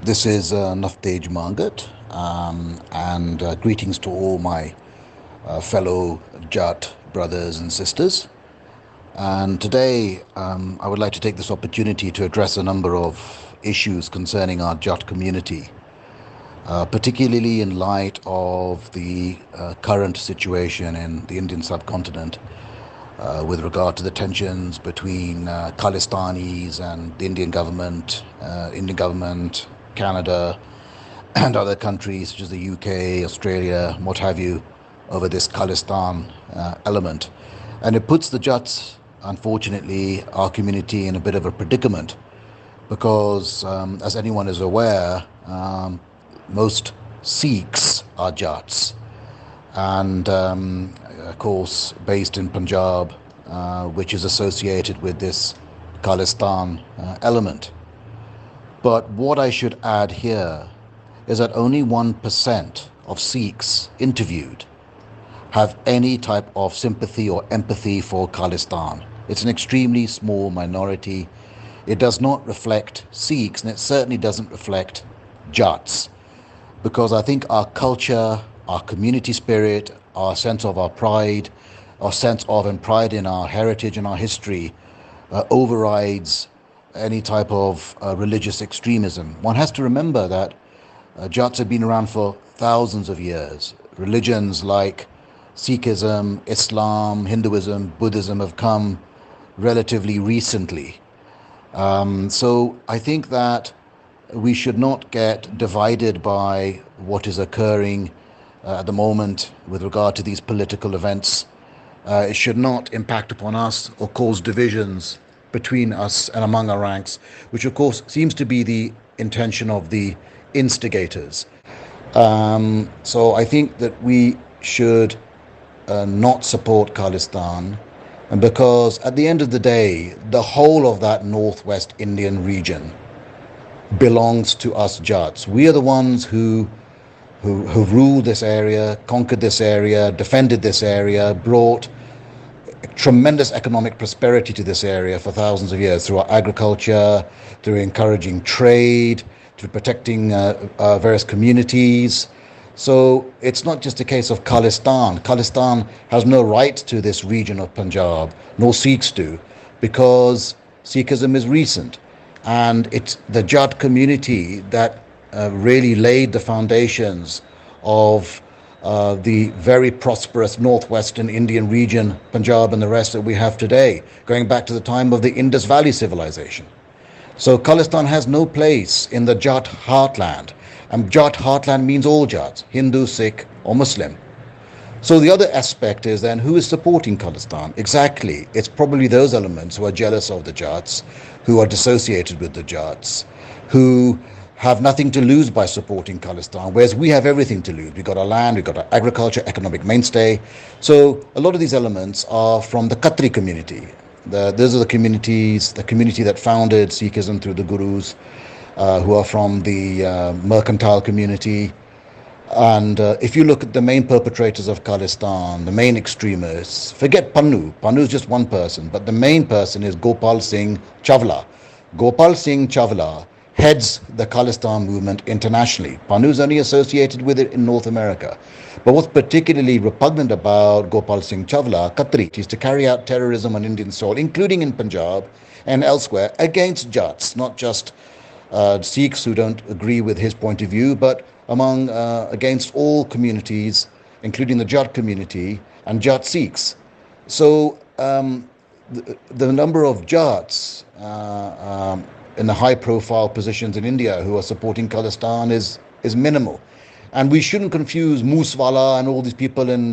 This is Navtej Mangat, and greetings to all my fellow Jat brothers and sisters. And today, I would like to take this opportunity to address a number of issues concerning our Jat community, particularly in light of the current situation in the Indian subcontinent with regard to the tensions between Khalistanis and the Indian government, Canada, and other countries such as the UK, Australia, what have you, over this Khalistan element. And it puts the Jats, unfortunately, our community in a bit of a predicament because, as anyone is aware, most Sikhs are Jats. And of course, based in Punjab, which is associated with this Khalistan element. But what I should add here is that only 1% of Sikhs interviewed have any type of sympathy or empathy for Khalistan. It's an extremely small minority. It does not reflect Sikhs, and it certainly doesn't reflect Jats, because I think our culture, our community spirit, our sense of our pride, our sense of and pride in our heritage and our history overrides any type of religious extremism. One has to remember that Jats have been around for thousands of years. Religions like Sikhism, Islam, Hinduism, Buddhism have come relatively recently. So I think that we should not get divided by what is occurring at the moment with regard to these political events. It should not impact upon us or cause divisions between us and among our ranks, which of course seems to be the intention of the instigators. So I think that we should not support Khalistan, and because at the end of the day, the whole of that northwest Indian region belongs to us Jats. We are the ones who ruled this area, conquered this area, defended this area, brought tremendous economic prosperity to this area for thousands of years through our agriculture, through encouraging trade, through protecting various communities. So it's not just a case of Khalistan. Khalistan has no right to this region of Punjab, nor Sikhs do, because Sikhism is recent. And it's the Jat community that really laid the foundations of the very prosperous northwestern Indian region, Punjab and the rest that we have today, going back to the time of the Indus Valley civilization. So Khalistan has no place in the Jat heartland. And Jat heartland means all Jats, Hindu, Sikh or Muslim. So the other aspect is then who is supporting Khalistan? Exactly. It's probably those elements who are jealous of the Jats, who are dissociated with the Jats, who have nothing to lose by supporting Khalistan, whereas we have everything to lose. We've got our land, we've got our agriculture, economic mainstay. So a lot of these elements are from the Khatri community. Those are the community that founded Sikhism through the Gurus, who are from the mercantile community. And if you look at the main perpetrators of Khalistan, the main extremists, forget Pannu. Pannu is just one person, but the main person is Gopal Singh Chawla. Gopal Singh Chawla heads the Khalistan movement internationally. Pannu is only associated with it in North America. But what's particularly repugnant about Gopal Singh Chawla, Khatri, is to carry out terrorism on Indian soil, including in Punjab and elsewhere, against Jats, not just Sikhs who don't agree with his point of view, but against all communities, including the Jat community and Jat Sikhs. So the number of Jats in the high-profile positions in India who are supporting Khalistan is minimal. And we shouldn't confuse Moosewala and all these people in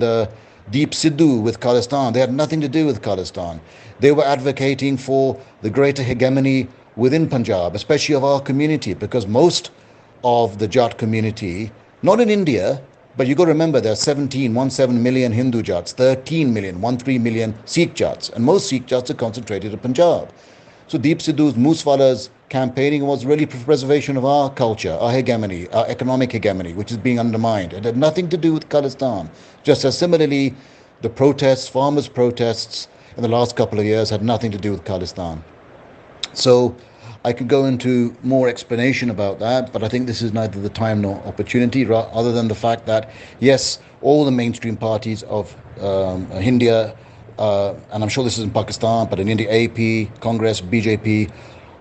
Deep Sidhu with Khalistan. They had nothing to do with Khalistan. They were advocating for the greater hegemony within Punjab, especially of our community, because most of the Jat community, not in India, but you got to remember there are 17 million Hindu Jats, 13 million Sikh Jats, and most Sikh Jats are concentrated in Punjab. So Deep Sidhu's, Moosewala's campaigning was really for preservation of our culture, our hegemony, our economic hegemony, which is being undermined. It had nothing to do with Khalistan. Just as similarly, the protests, farmers' protests in the last couple of years had nothing to do with Khalistan. So I could go into more explanation about that, but I think this is neither the time nor opportunity, other than the fact that, yes, all the mainstream parties of India, and I'm sure this is in Pakistan, but in India, AP, Congress, BJP,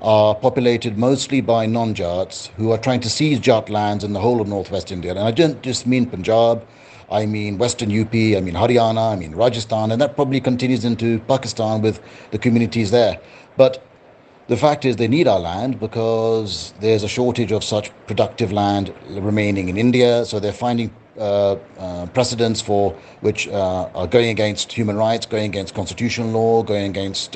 are populated mostly by non-Jats who are trying to seize Jat lands in the whole of northwest India. And I don't just mean Punjab, I mean Western UP, I mean Haryana, I mean Rajasthan, and that probably continues into Pakistan with the communities there. But the fact is they need our land because there's a shortage of such productive land remaining in India. So they're finding precedents for which are going against human rights, going against constitutional law, going against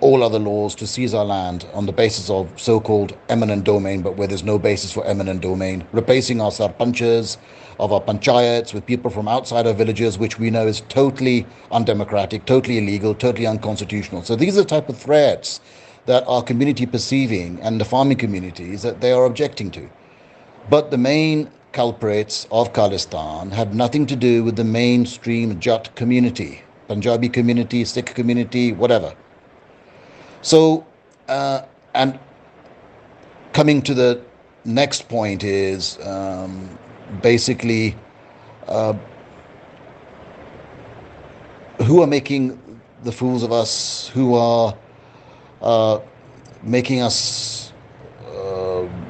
all other laws to seize our land on the basis of so-called eminent domain, but where there's no basis for eminent domain, replacing our sarpanchas of our panchayats with people from outside our villages, which we know is totally undemocratic, totally illegal, totally unconstitutional. So these are the type of threats that our community perceiving, and the farming communities that they are objecting to. But the main culprits of Khalistan have nothing to do with the mainstream Jat community, Punjabi community, Sikh community, whatever. So, and coming to the next point is basically who are making the fools of us, who are making us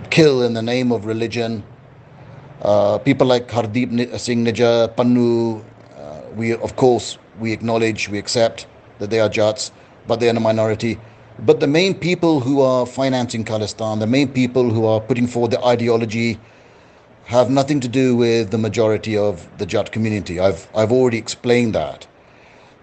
kill in the name of religion. People like Hardeep Singh Nijjar, Pannu, we acknowledge, we accept that they are Jats, but they are in a minority. But the main people who are financing Khalistan, the main people who are putting forward the ideology, have nothing to do with the majority of the Jat community. I've already explained that.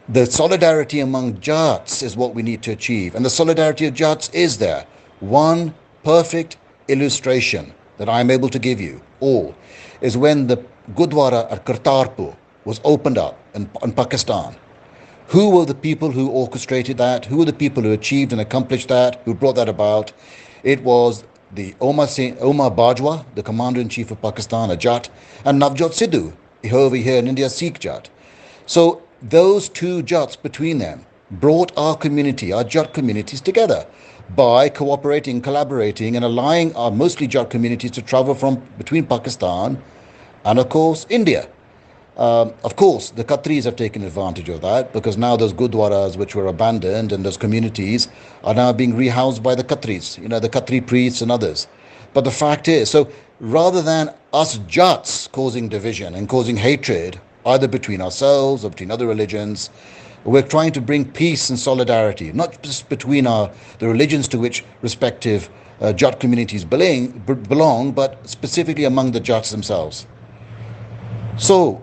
The solidarity among Jats is what we need to achieve. And the solidarity of Jats is there. One perfect illustration that I'm able to give you all is when the Gurdwara at Kartarpur was opened up in Pakistan. Who were the people who orchestrated that? Who were the people who achieved and accomplished that, who brought that about? It was the Omar Bajwa, the Commander-in-Chief of Pakistan, a Jat, and Navjot Sidhu, over here in India, Sikh Jat. So those two Jats between them brought our community, our Jat communities together by cooperating, collaborating, and allowing our mostly Jat communities to travel from between Pakistan and, of course, India. Of course, the Khatris have taken advantage of that because now those Gurdwaras which were abandoned and those communities are now being rehoused by the Khatris, the Khatri priests and others. But the fact is, so rather than us Jats causing division and causing hatred, either between ourselves or between other religions, we're trying to bring peace and solidarity, not just between the religions to which respective Jat communities belong, but specifically among the Jats themselves. So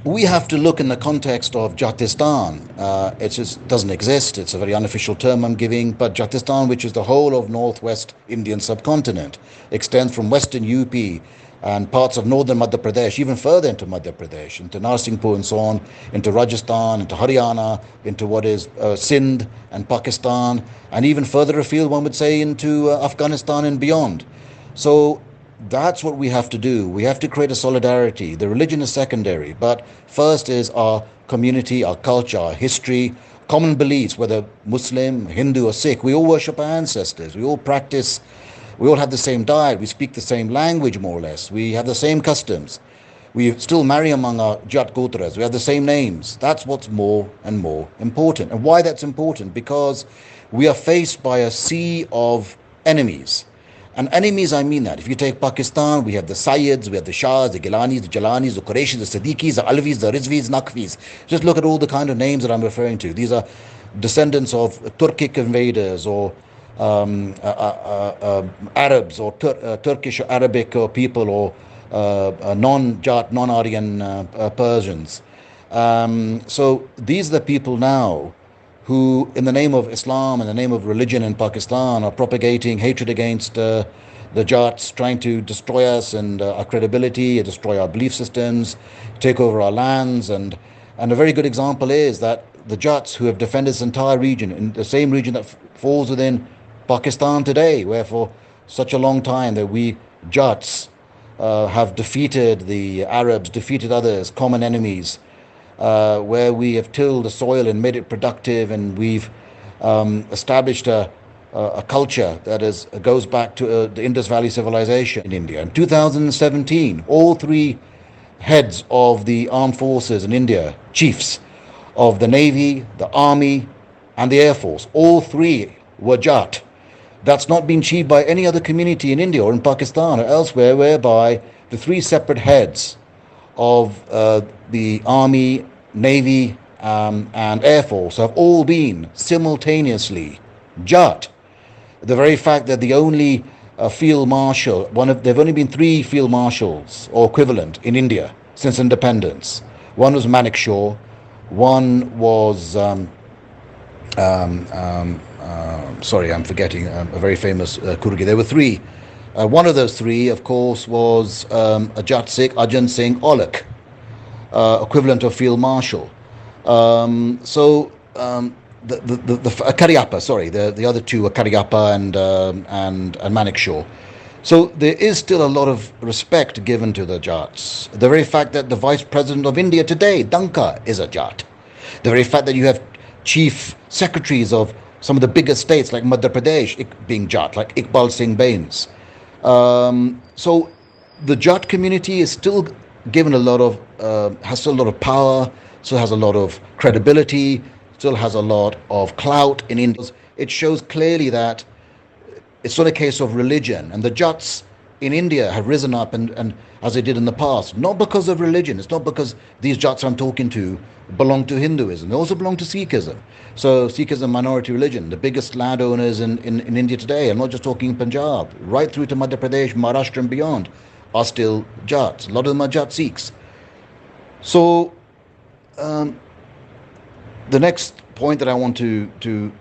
we have to look in the context of Jatistan. It just doesn't exist. It's a very unofficial term I'm giving, but Jatistan, which is the whole of northwest Indian subcontinent, extends from western UP and parts of northern Madhya Pradesh, even further into Madhya Pradesh, into Narsinghpur and so on, into Rajasthan, into Haryana, into what is Sindh and Pakistan, and even further afield, one would say, into Afghanistan and beyond. So that's what we have to do. We have to create a solidarity. The religion is secondary, but first is our community, our culture, our history, common beliefs, whether Muslim, Hindu or Sikh. We all worship our ancestors. We all practice, we all have the same diet. We speak the same language, more or less. We have the same customs. We still marry among our Jat Gotras. We have the same names. That's what's more and more important. And why that's important? Because we are faced by a sea of enemies. And enemies, I mean that. If you take Pakistan, we have the Sayyids, we have the Shahs, the Gilanis, the Jalanis, the Qurayshis, the Siddiqis, the Alvis, the Rizvis, Naqvis. Just look at all the kind of names that I'm referring to. These are descendants of Turkic invaders or Arabs or Turkish or Arabic people or non-Jat, non-Aryan Persians. So these are the people now who, in the name of Islam, in the name of religion in Pakistan, are propagating hatred against the Jats, trying to destroy us and our credibility, destroy our belief systems, take over our lands. And a very good example is that the Jats who have defended this entire region, in the same region that falls within Pakistan today, where for such a long time that we Jats have defeated the Arabs, defeated others, common enemies, where we have tilled the soil and made it productive, and we've established a a culture that goes back to the Indus Valley civilization in India. In 2017, all three heads of the armed forces in India, chiefs of the Navy, the Army, and the Air Force, all three were Jat. That's not been achieved by any other community in India or in Pakistan or elsewhere, whereby the three separate heads of the Army, Navy, and Air Force have all been simultaneously Jat. The very fact that the only field marshal, there've only been three field marshals or equivalent in India since independence. One was Manekshaw, one was sorry, I'm forgetting a very famous Kurgi. There were three. One of those three, of course, was a Jat Sikh, Arjan Singh Olak, equivalent of field marshal. The Karyappa, sorry, the other two were Karyappa and Manekshaw. So there is still a lot of respect given to the Jats. The very fact that the Vice President of India today, Danka, is a Jat. The very fact that you have chief secretaries of some of the biggest states like Madhya Pradesh being Jat, like Iqbal Singh Bains. So the Jat community is still given has still a lot of power, still has a lot of credibility, still has a lot of clout in India. It shows clearly that it's not a case of religion, and the Jats in India have risen up and as they did in the past, not because of religion. It's not because these Jats I'm talking to belong to Hinduism. They also belong to Sikhism. So Sikhism, minority religion. The biggest landowners in India today, I'm not just talking Punjab, right through to Madhya Pradesh, Maharashtra and beyond, are still Jats. A lot of them are Jat Sikhs. So the next point that I want to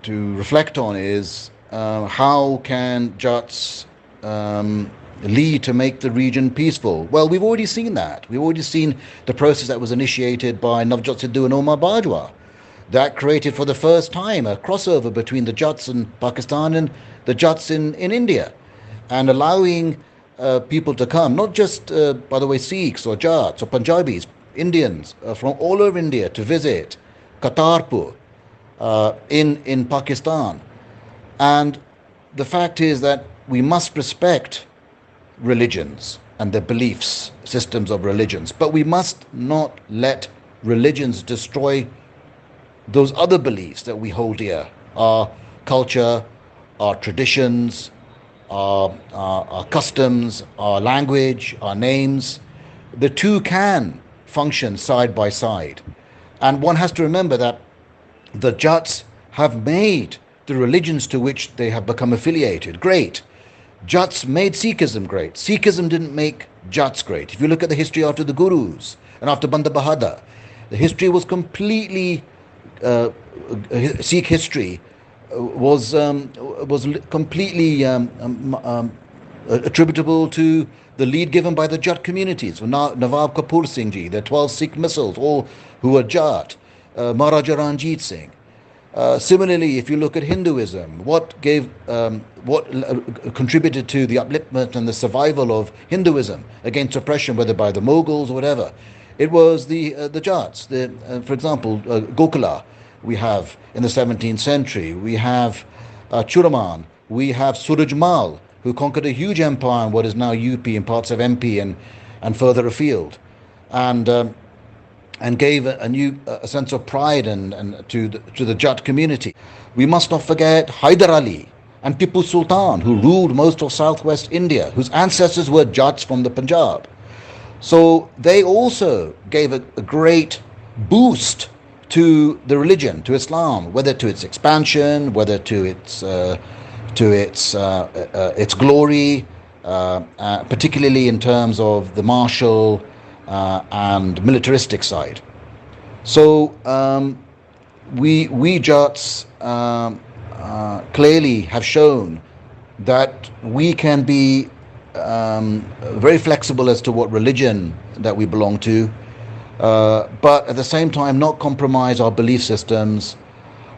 reflect on is how can Jats lead to make the region peaceful? Well, we've already seen that. We've already seen the process that was initiated by Navjot Sidhu and Omar Bajwa. That created for the first time a crossover between the Jats in Pakistan and the Jats in India, and allowing people to come, not just, by the way, Sikhs or Jats or Punjabis, Indians from all over India to visit Kartarpur in Pakistan. And the fact is that we must respect religions and their beliefs, systems of religions, but we must not let religions destroy those other beliefs that we hold dear, our culture, our traditions, our customs, our language, our names. The two can function side by side. And one has to remember that the Jats have made the religions to which they have become affiliated great. Jats made Sikhism great. Sikhism didn't make Jats great. If you look at the history after the Gurus and after Banda Bahadur, the history was completely, Sikh history was completely attributable to the lead given by the Jat communities. Nawab Kapoor Singh Ji, the 12 Sikh missiles, all who were Jat, Maharaja Ranjit Singh. Similarly, if you look at Hinduism, what contributed to the upliftment and the survival of Hinduism against oppression, whether by the Mughals or whatever, it was the Jats. For example, Gokula, we have in the 17th century. We have Churaman. We have Surajmal, who conquered a huge empire in what is now UP and parts of MP and further afield, and gave a sense of pride and to the Jat community. We must not forget Hyder Ali and Tipu Sultan, who ruled most of southwest India, whose ancestors were Jats from the Punjab. So they also gave a great boost to the religion, to Islam, whether to its expansion, whether to its glory, particularly in terms of the martial and militaristic side. So we Jats clearly have shown that we can be very flexible as to what religion that we belong to, but at the same time not compromise our belief systems,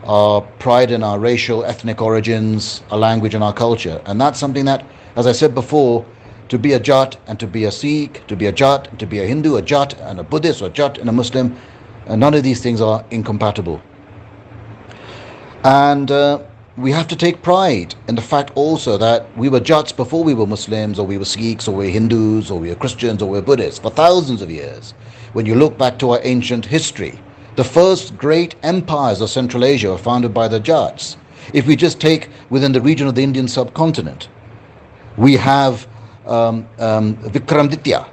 our pride in our racial, ethnic origins, our language and our culture. And that's something that, as I said before, to be a Jat and to be a Sikh, to be a Jat and to be a Hindu, a Jat and a Buddhist, or a Jat and a Muslim, none of these things are incompatible. And we have to take pride in the fact also that we were Jats before we were Muslims, or we were Sikhs, or we were Hindus, or we were Christians, or we were Buddhists for thousands of years. When you look back to our ancient history, the first great empires of Central Asia were founded by the Jats. If we just take within the region of the Indian subcontinent, we have Vikramaditya,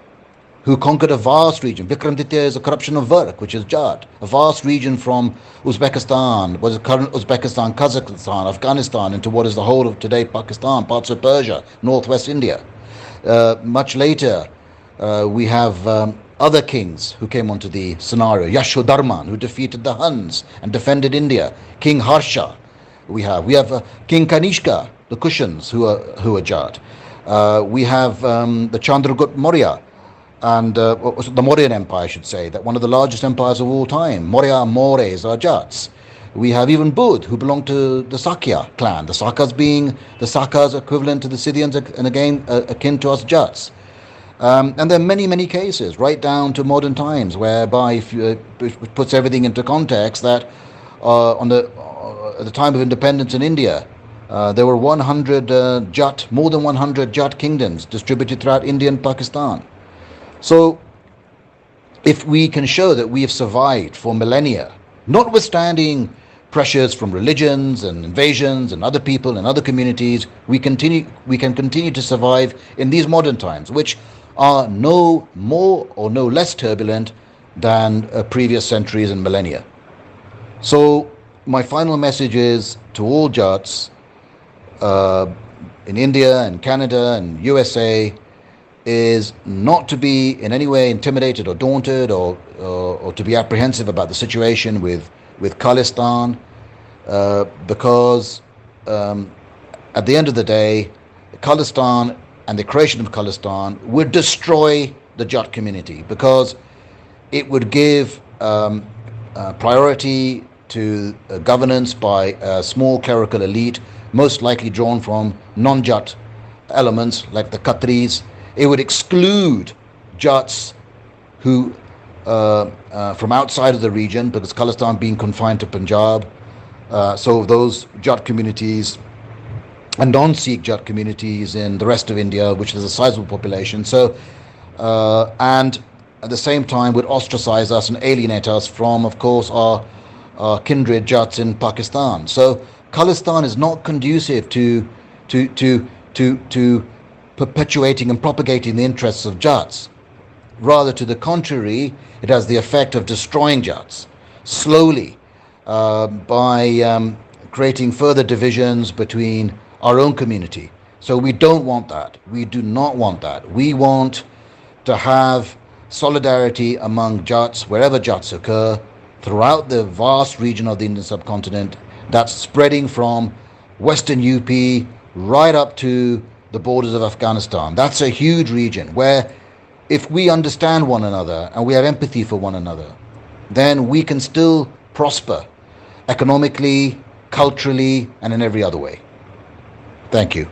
who conquered a vast region. Vikramaditya is a corruption of Vark, which is Jat, a vast region from Uzbekistan, what is current Uzbekistan, Kazakhstan, Afghanistan, into what is the whole of today Pakistan, parts of Persia, northwest India. Much later, we have other kings who came onto the scenario. Yashodharman, who defeated the Huns and defended India. King Harsha, we have King Kanishka, the Kushans, who are Jat. We have the Chandragupta Maurya, and the Mauryan Empire, I should say, that one of the largest empires of all time. Maurya Maures are Jats. We have even Buddh, who belonged to the Sakya clan, the Sakas being the Sakas equivalent to the Scythians, and again akin to us Jats. And there are many, many cases, right down to modern times, whereby, if you, it puts everything into context, that at the time of independence in India, there were 100 more than 100 Jat kingdoms distributed throughout India and Pakistan. So, if we can show that we have survived for millennia, notwithstanding pressures from religions and invasions and other people and other communities, we can continue to survive in these modern times, which are no more or no less turbulent than previous centuries and millennia. So, my final message is to all Jats in India and Canada and USA, is not to be in any way intimidated or daunted, or to be apprehensive about the situation with Khalistan, because at the end of the day, Khalistan and the creation of Khalistan would destroy the Jat community, because it would give priority to governance by a small clerical elite, most likely drawn from non-Jat elements like the Khatris. It would exclude Jats who from outside of the region, because Khalistan being confined to Punjab. So those Jat communities and non-Sikh Jat communities in the rest of India, which is a sizable population. So and at the same time would ostracize us and alienate us from, of course, our kindred Jats in Pakistan. So Khalistan is not conducive to perpetuating and propagating the interests of Jats. Rather, to the contrary, it has the effect of destroying Jats slowly by creating further divisions between our own community. So we don't want that. We do not want that. We want to have solidarity among Jats, wherever Jats occur, throughout the vast region of the Indian subcontinent that's spreading from Western UP right up to the borders of Afghanistan. That's a huge region where, if we understand one another and we have empathy for one another, then we can still prosper economically, culturally, and in every other way. Thank you.